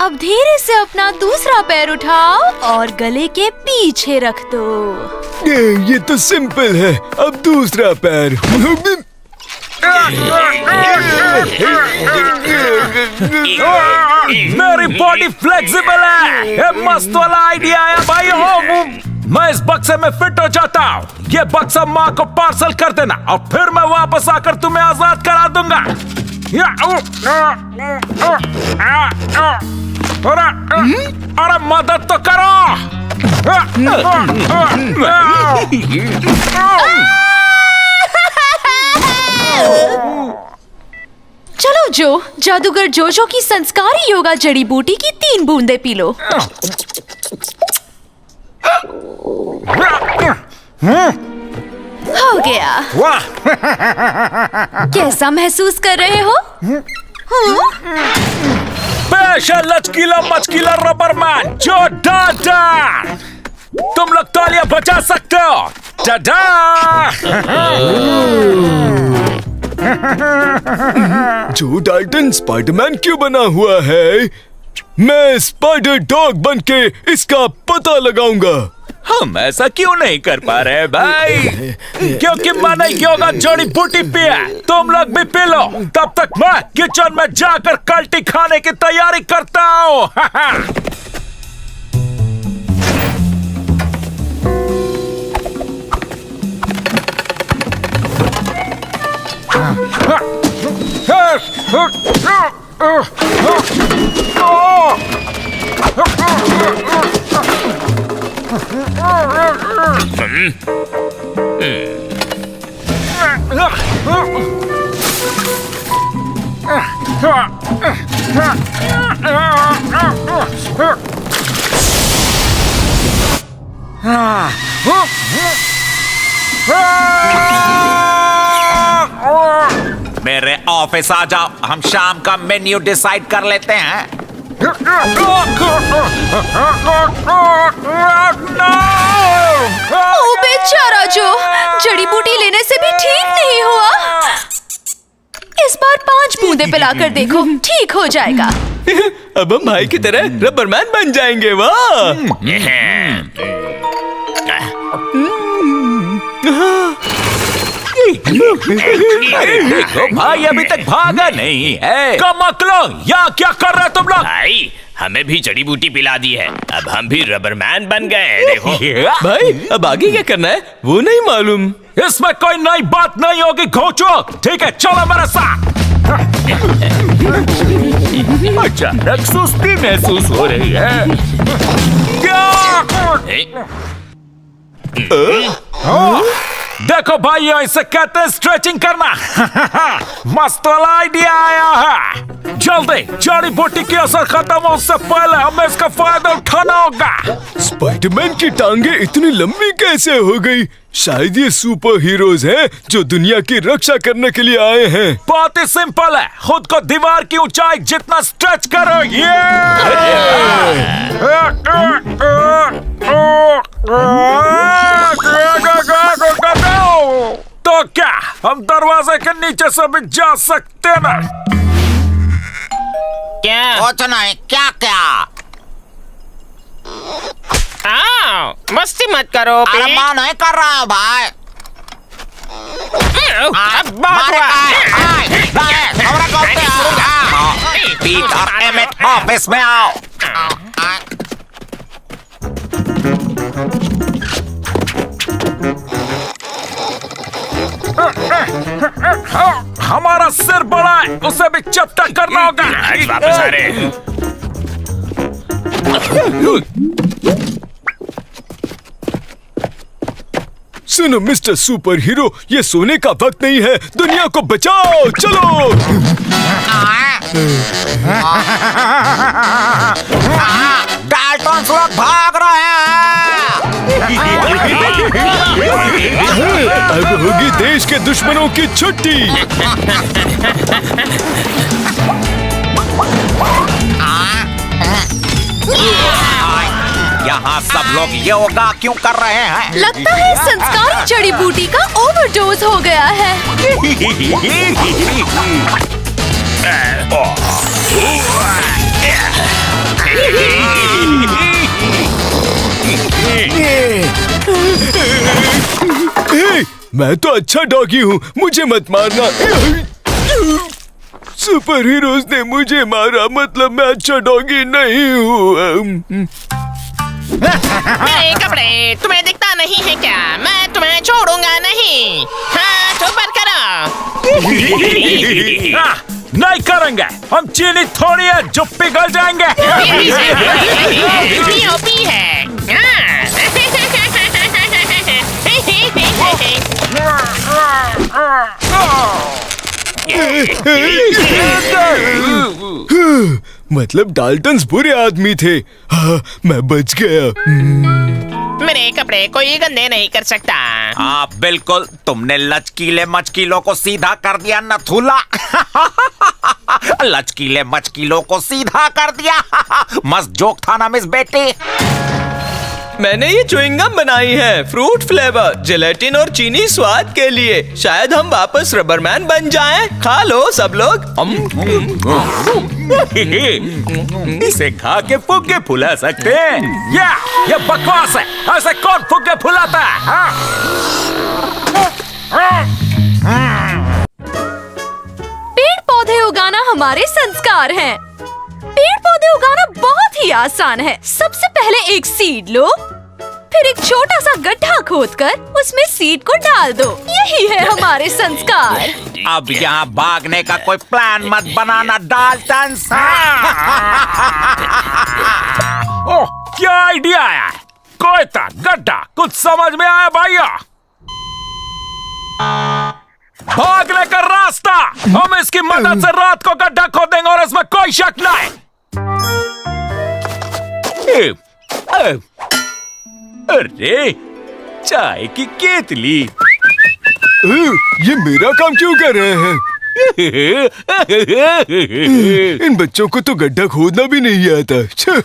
अब धीरे से अपना दूसरा पैर उठाओ और गले के पीछे रख दो। ये तो सिंपल है। अब दूसरा पैर। मेरी बॉडी फ्लेक्सिबल है। ये मस्त वाला आइडिया है भाई। मैं इस बक्से में फिट हो जाता हूँ। ये बक्सा माँ को पार्सल कर देना और फिर मैं वापस आकर तुम्हें आजाद करा दूंगा। अरे मदद तो करो। चलो जो, जादूगर जोजो की संस्कारी योगा जड़ी बूटी की 3 बूंदे पी लो। हो गया। वाह! कैसा महसूस कर रहे हो? पेश है लचकीला मचकीला रबरमैन जो डाटा। तुम लोग तालियां बजा सकते हो। टाटा! जो डाल्टन स्पाइडरमैन क्यों बना हुआ है? मैं स्पाइडर डॉग बनके इसका पता लगाऊंगा। हम ऐसा क्यों नहीं कर पा रहे भाई? क्योंकि मैंने योगा जड़ी बूटी पी है। तुम लोग भी पी लो। तब तक मैं किचन में जाकर कल्टी खाने की तैयारी करता हूँ। मेरे ऑफिस आ जाओ। हम शाम का मेन्यू डिसाइड कर लेते हैं। ओ बेचारा जो, जड़ी बूटी लेने से भी ठीक नहीं हुआ। इस बार 5 बूंदे पिलाकर देखो, ठीक हो जाएगा। अब हम भाई की तरह रबरमैन बन जाएंगे। वाह! देखो भाई अभी तक भागा नहीं है। कमकलो, या क्या कर रहे तुम लोग? भाई हमें भी जड़ी बूटी पिला दी है। अब हम भी रबरमैन बन गए हैं। देखो भाई अब आगे क्या करना है वो नहीं मालूम। इसमें कोई नई बात नहीं होगी घोचो। ठीक है चलो मेरे साथ। अचानक सुस्ती महसूस हो रही है। क्या? देखो भाई इसे कहते हैं स्ट्रेचिंग करना। मस्त वाला आइडिया आया है। जल्दी जड़ी बूटी की असर खत्म हो उससे पहले हमें इसका फायदा उठाना होगा। स्पाइडरमैन की टांगे इतनी लंबी कैसे हो गई? शायद ये सुपर हीरोज हैं जो दुनिया की रक्षा करने के लिए आए हैं। बहुत ही सिंपल है। खुद को दीवार की ऊंचाई जितना स्ट्रेच करो। ये तो क्या हम दरवाजे के नीचे से भी जा सकते ना? क्या? कुछ नहीं। क्या क्या? मस्ती मत करो। अरे मैं नहीं कर रहा हूँ भाई। पीटर एमेट ऑफिस में आओ। हमारा सिर बड़ा है, उसे भी चपटा करना होगा। आज वापस आ रहे। सुनो मिस्टर सुपर हीरो, ये सोने का वक्त नहीं है। दुनिया को बचाओ, चलो। डाल्टन्स लोग भाग रहे हैं। अब होगी देश के दुश्मनों की छुट्टी। यहाँ सब लोग योगा क्यों कर रहे हैं? लगता है संस्कारी जड़ी बूटी का ओवरडोज हो गया है। मैं तो अच्छा डॉगी हूँ, मुझे मत मारना। सुपर हीरोज ने मुझे मारा, मतलब मैं अच्छा डॉगी नहीं हूँ। मेरे कपड़े तुम्हें दिखता नहीं है क्या? मैं तुम्हें छोड़ूंगा नहीं। हाँ, तो ऊपर करो। नहीं करेंगे, हम चीनी थोड़ी है जो पिघल जाएंगे। पी है। मतलब डाल्टन्स बुरे आदमी थे। हाँ, मैं बच गया। मेरे कपड़े कोई गंदे नहीं कर सकता। हाँ बिल्कुल, तुमने लचकीले मचकीलों को सीधा कर दिया नथुला। लचकीले मचकीलों को सीधा कर दिया। मस्त जोक था ना मिस बेटी। मैंने ये च्युइंगम बनाई है, फ्रूट फ्लेवर, जेलेटिन और चीनी स्वाद के लिए। शायद हम वापस रबरमैन बन जाएं। खा लो सब लोग। इसे खा के फुग्गे फुला सकते हैं। ये बकवास है, ऐसे कौन फुग्गे फुलाता है? हाँ? पेड़ पौधे उगाना हमारे संस्कार हैं। पेड़ पौधे उगाना बहुत ही आसान है। सबसे पहले एक सीड लो, फिर एक छोटा सा गड्ढा खोदकर उसमें सीड को डाल दो। यही है हमारे संस्कार। अब यहाँ भागने का कोई प्लान मत बनाना डाल्टन। ओह, क्या आइडिया है? कोयता, गड्ढा, कुछ समझ में आया भाइयों? भागने का रास्ता, हम इसकी मदद से रात को गड्ढा खोदेंगे और इसमें कोई शक नहीं। अरे, चाय की केतली। ये मेरा काम क्यों कर रहे हैं? इन बच्चों को तो गड्ढा खोदना भी नहीं आता। छः।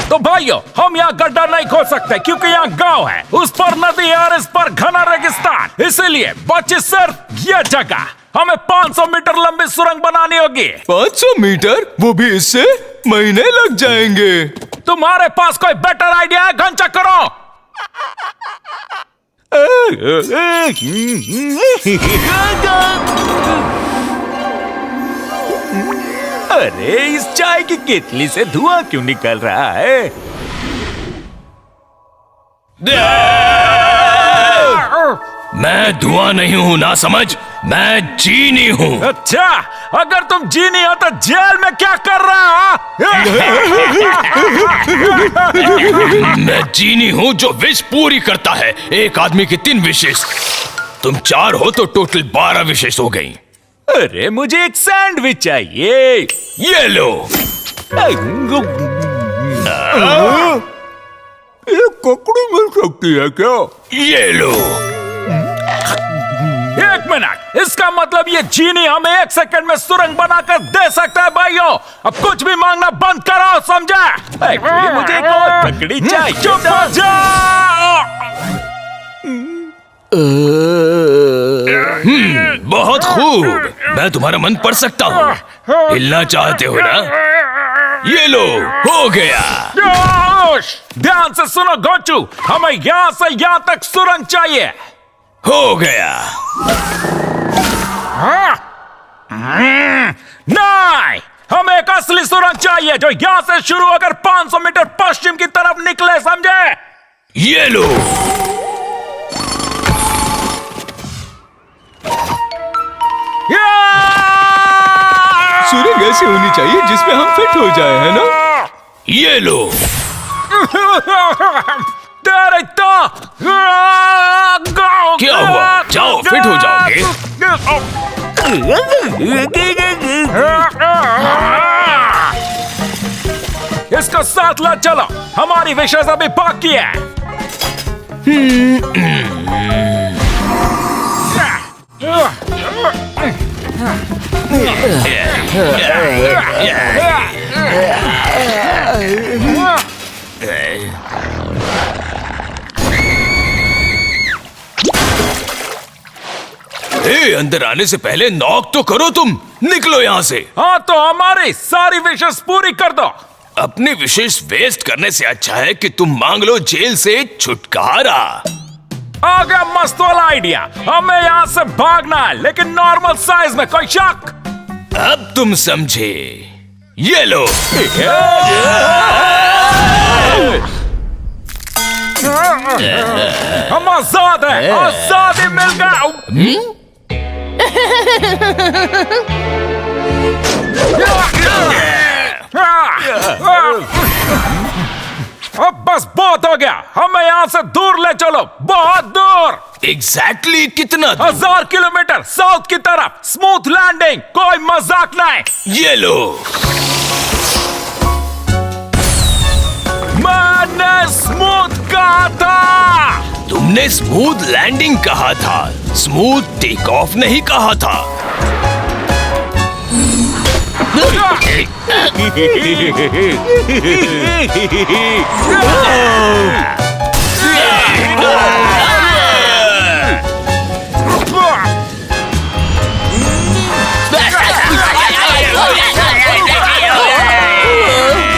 तो भाइयों, हम यहाँ गड्ढा नहीं खोद सकते क्योंकि यहाँ गांव है, उस पर नदी है और इस पर घना रेगिस्तान। इसीलिए बची सिर्फ ये जगह। हमें 500 मीटर लंबी सुरंग बनानी होगी। 500 मीटर? वो भी इससे महीने लग जाएंगे। तुम्हारे पास कोई बेटर आइडिया है? घंचा करो। अरे, इस चाय की केतली से धुआं क्यों निकल रहा है? मैं धुआं नहीं हूँ ना समझ, मैं जीनी हूँ। अच्छा, अगर तुम जीनी हो तो जेल में क्या कर रहा है? मैं जीनी हूँ जो विश पूरी करता है। एक आदमी की 3 विशेष, तुम 4 हो तो टोटल 12 विशेष हो गई। अरे, मुझे एक सैंडविच चाहिए। ये लो। ये ककड़ी मिल सकती है क्या? ये लो। 1 मिनट, इसका मतलब ये जीनी हमें 1 सेकंड में सुरंग बनाकर दे सकता है भाइयों। अब कुछ भी मांगना बंद करो, समझा? एक्चुअली मुझे एक और लकड़ी चाहिए। चुप हो जाओ। बहुत खूब, मैं तुम्हारा मन पढ़ सकता हूँ। हिलना चाहते हो ना? ये लो, हो गया। ध्यान से सुनो गोचू, हमें यहाँ से यहाँ तक सुरंग चाहिए। हो गया। नहीं, हमें एक असली सुरंग चाहिए जो यहाँ से शुरू होकर 500 मीटर पश्चिम की तरफ निकले, समझे? ये लो। सुरंग ऐसी होनी चाहिए जिसमें हम फिट हो जाए, है ना? ये लो। क्या हुआ? जाओ, फिट हो जाओगे। इसको साथ ला चलो, हमारी विशेष अभी बाकी है। अंदर आने से पहले नॉक तो करो तुम। निकलो यहाँ से। हाँ, तो हमारी सारी विशेष पूरी कर दो। अपनी विशेष वेस्ट करने से अच्छा है कि तुम मांग लो जेल से छुटकारा। आ गया मस्त वाला आइडिया। हमें यहाँ से भागना है, लेकिन नॉर्मल साइज में। कोई शक? अब तुम समझे। ये लो। हम आजाद हैं। आजादी मिल गया। अब बस बहुत हो गया। हमें यहाँ से दूर ले चलो, बहुत दूर। एग्जैक्टली कितना दूर? 1000 किलोमीटर साउथ की तरफ। स्मूथ लैंडिंग, कोई मजाक नहीं। ये लो। मैंने स्मूथ कहा था। तुमने स्मूथ लैंडिंग कहा था, स्मूथ टेक ऑफ नहीं कहा था।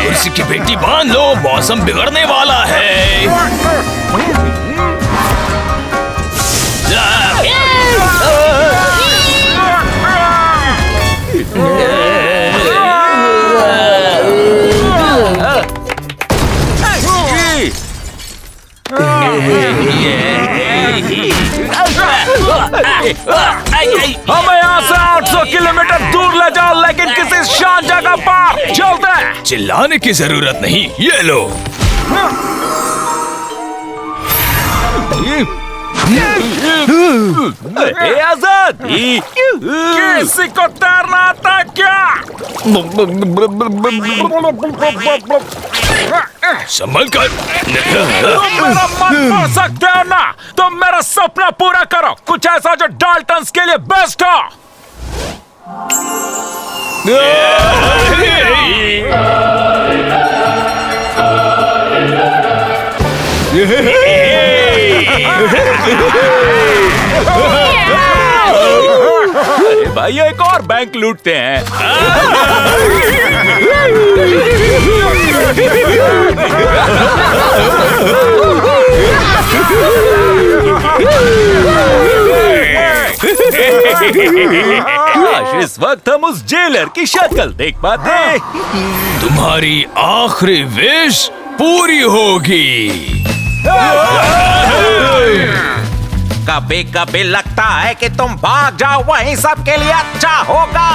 कुर्सी की पेटी बांध लो, मौसम बिगड़ने वाला है। हमें यहाँ से 800 किलोमीटर दूर ले जाओ, लेकिन किसी शांत जगह पर। जल्दी। चिल्लाने की जरूरत नहीं, ये लो। आजाद, किसी को तैरना आता क्या? संभल कर। तुम मेरा मन पढ़ सकते हो ना? तुम मेरा सपना पूरा करो, कुछ ऐसा जो डाल्टन्स के लिए बेस्ट हो। अरे भाई, एक और बैंक लूटते हैं। इस वक्त हम उस जेलर की शक्ल देख पाते। तुम्हारी आखिरी विश पूरी होगी। कभी कभी लगता है कि तुम भाग जाओ, वही सबके लिए अच्छा होगा।